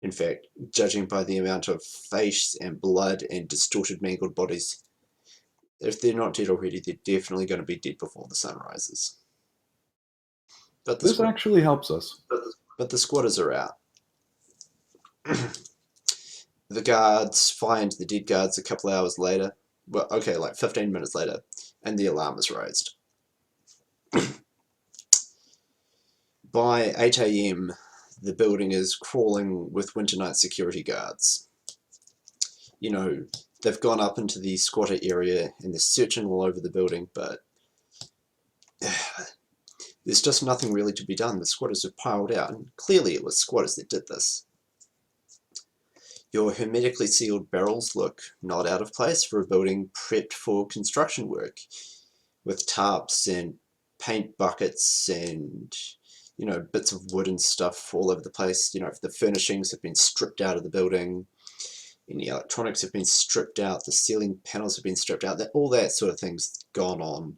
In fact, judging by the amount of face and blood and distorted, mangled bodies, if they're not dead already, they're definitely going to be dead before the sun rises. But This actually helps us. But the squatters are out. The guards find the dead guards a couple hours later. Well, okay, like 15 minutes later, and the alarm is raised. By 8 AM, the building is crawling with winter night security guards. You know, they've gone up into the squatter area and they're searching all over the building, but there's just nothing really to be done. The squatters have piled out, and clearly it was squatters that did this. Your hermetically sealed barrels look not out of place for a building prepped for construction work, with tarps and paint buckets and, you know, bits of wood and stuff all over the place. You know, the furnishings have been stripped out of the building, and the electronics have been stripped out, the ceiling panels have been stripped out, all that sort of thing's gone on,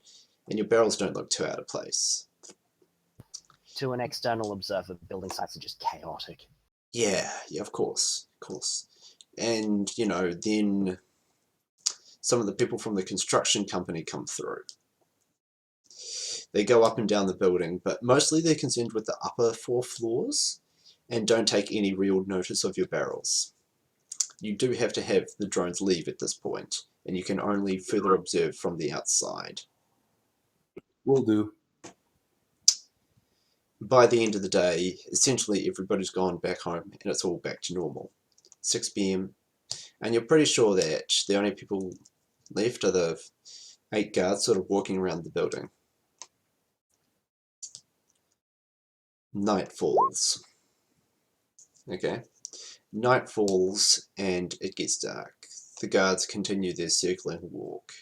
and your barrels don't look too out of place. To an external observer, building sites are just chaotic. Yeah, of course. And, you know, then some of the people from the construction company come through. They go up and down the building, but mostly they're concerned with the upper 4 floors and don't take any real notice of your barrels. You do have to have the drones leave at this point, and you can only further observe from the outside. Will do. By the end of the day, essentially everybody's gone back home and it's all back to normal. 6 PM, and you're pretty sure that the only people left are the 8 guards sort of walking around the building. Night falls. Okay. Night falls and it gets dark. The guards continue their circling walk.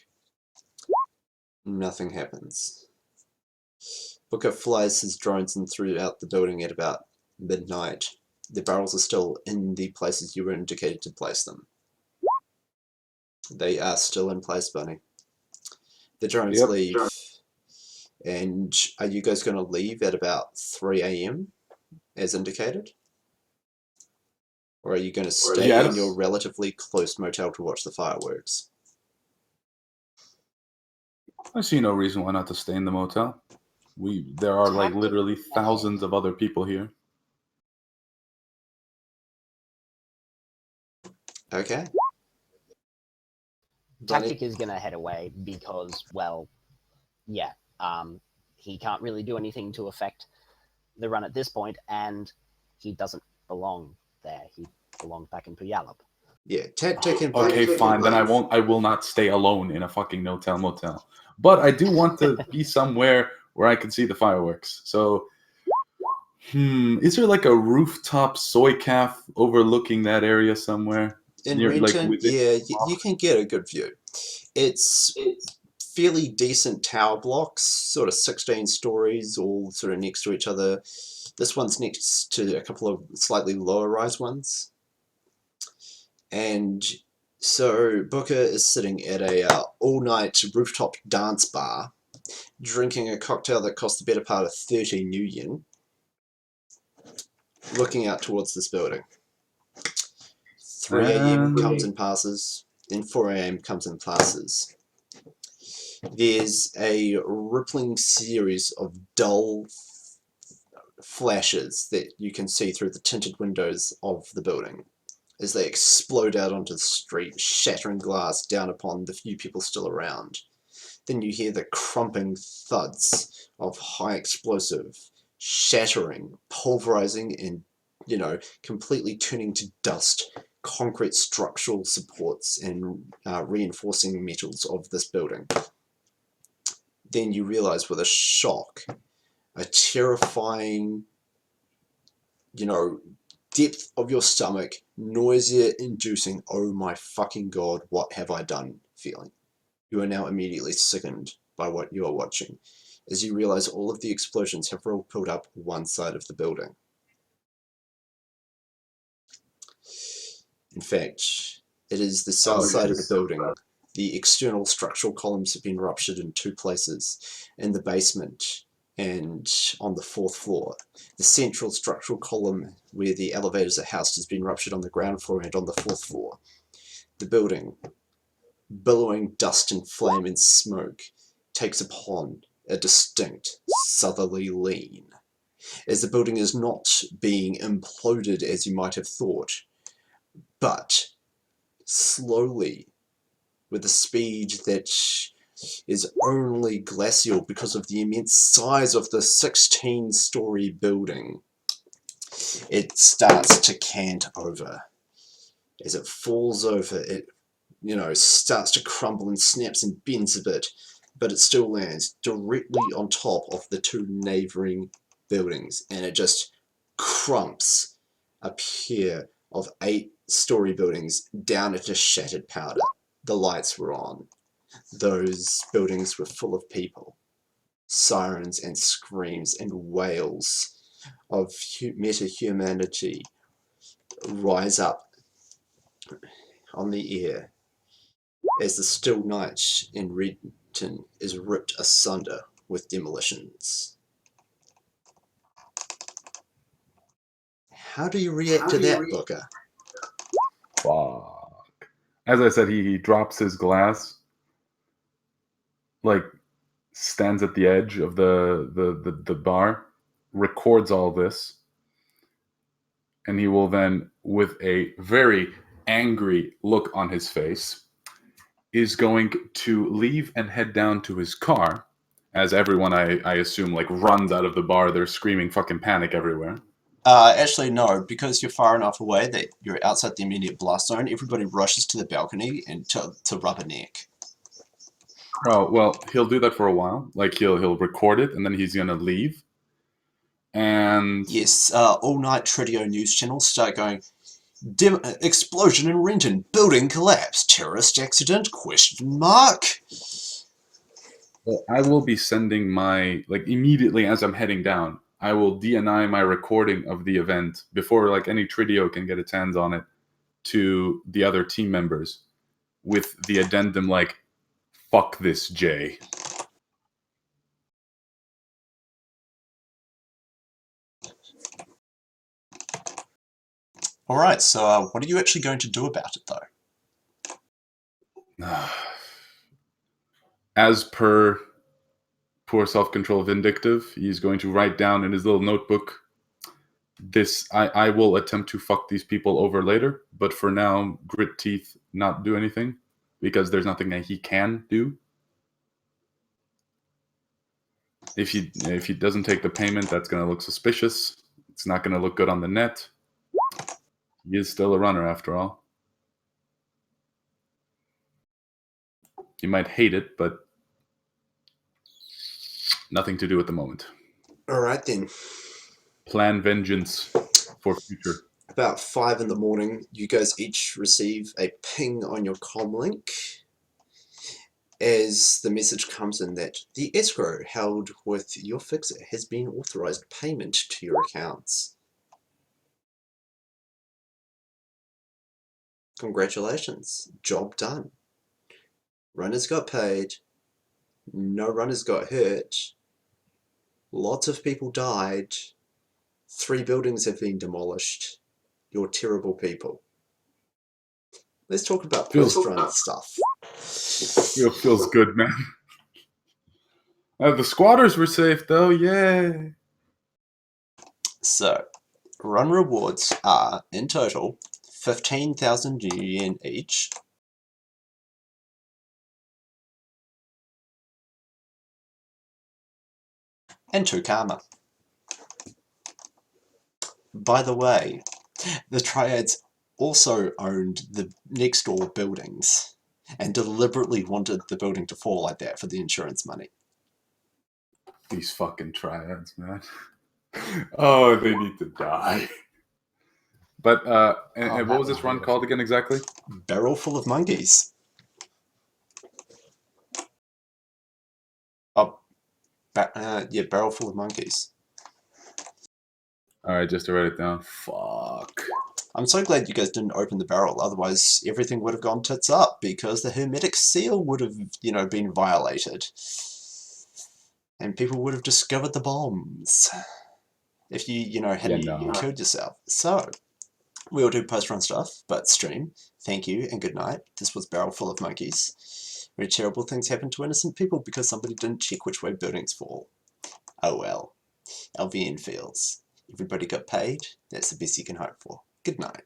Nothing happens. Booker flies his drones in throughout the building at about midnight. The barrels are still in the places you were indicated to place them. They are still in place, Bunny. The drones leave. And are you guys going to leave at about 3 AM as indicated? Or are you going to stay in your relatively close motel to watch the fireworks? I see no reason why not to stay in the motel. There are like literally thousands of other people here. Okay. Tactic is going to head away because, well, yeah, he can't really do anything to affect the run at this point, and he doesn't belong there. He belongs back in Puyallup. Yeah, Tactic and okay, fine. Then I will not stay alone in a fucking motel. But I do want to be somewhere where I can see the fireworks. So, is there like a rooftop soy calf overlooking that area somewhere? In Renton, yeah, you can get a good view. It's fairly decent tower blocks, sort of 16 stories, all sort of next to each other. This one's next to a couple of slightly lower rise ones. And so Booker is sitting at a all-night rooftop dance bar, drinking a cocktail that cost the better part of 30 new yen, looking out towards this building. 3 AM comes and passes, then 4 AM comes and passes. There's a rippling series of dull flashes that you can see through the tinted windows of the building as they explode out onto the street, shattering glass down upon the few people still around. Then you hear the crumping thuds of high explosive, shattering, pulverizing, and, you know, completely turning to dust concrete structural supports and reinforcing metals of this building. Then you realize with a shock, a terrifying, you know, depth of your stomach, nausea-inducing, oh my fucking god, what have I done feeling. You are now immediately sickened by what you are watching, as you realize all of the explosions have all pulled up one side of the building. In fact, it is the south side of the building. The external structural columns have been ruptured in 2 places, in the basement and on the 4th floor. The central structural column where the elevators are housed has been ruptured on the ground floor and on the 4th floor. The building, billowing dust and flame and smoke, takes upon a distinct southerly lean, as the building is not being imploded as you might have thought, but slowly, with a speed that is only glacial because of the immense size of the 16-story building. It starts to cant over. As it falls over, it starts to crumble and snaps and bends a bit, but it still lands directly on top of the 2 neighboring buildings, and it just crumps a pair of 8-story buildings down into shattered powder. The lights were on. Those buildings were full of people. Sirens and screams and wails of meta-humanity rise up on the air as the still night in Redton is ripped asunder with demolitions. How do you react to that, Booker? Fuck. As I said, he drops his glass, like stands at the edge of the bar, records all this, and he will then, with a very angry look on his face, is going to leave and head down to his car, as everyone, I assume, like runs out of the bar. They're screaming fucking panic everywhere. Actually, no, because you're far enough away that you're outside the immediate blast zone. Everybody rushes to the balcony and to rubberneck. Oh, well, he'll do that for a while. Like, he'll record it, and then he's gonna leave. And yes, all-night Tridio news channels start going, explosion in Renton, building collapse, terrorist accident, ? Well, I will be sending my, like, immediately as I'm heading down, I will DNI my recording of the event before, like, any Tridio can get its hands on it to the other team members with the addendum, like, fuck this, Jay. Alright, so what are you actually going to do about it, though? As per poor self-control vindictive, he's going to write down in his little notebook, this, I will attempt to fuck these people over later, but for now, grit teeth, not do anything, because there's nothing that he can do. If he doesn't take the payment, that's going to look suspicious. It's not going to look good on the net. He is still a runner, after all. You might hate it, but nothing to do at the moment. Alright then. Plan vengeance for future. About 5 in the morning, you guys each receive a ping on your comlink as the message comes in that the escrow held with your fixer has been authorized payment to your accounts. Congratulations, job done. Runners got paid, no runners got hurt, lots of people died, 3 buildings have been demolished. You're terrible people. Let's talk about post-run stuff. Feels good, man. The squatters were safe, though. Yay! So, run rewards are, in total, 15,000 yen each. And 2 karma. By the way, the Triads also owned the next door buildings and deliberately wanted the building to fall like that for the insurance money. These fucking Triads, man. Oh, they need to die. But, and what was this run called again exactly? Barrel full of monkeys. Oh, yeah, barrel full of monkeys. Alright, just to write it down. Fuck. I'm so glad you guys didn't open the barrel, otherwise everything would have gone tits up because the hermetic seal would have, been violated. And people would have discovered the bombs if you hadn't killed yourself. So, we all do post-run stuff, but stream. Thank you and good night. This was Barrel Full of Monkeys, where terrible things happen to innocent people because somebody didn't check which way buildings fall. Oh well. LVN feels. Everybody got paid. That's the best you can hope for. Good night.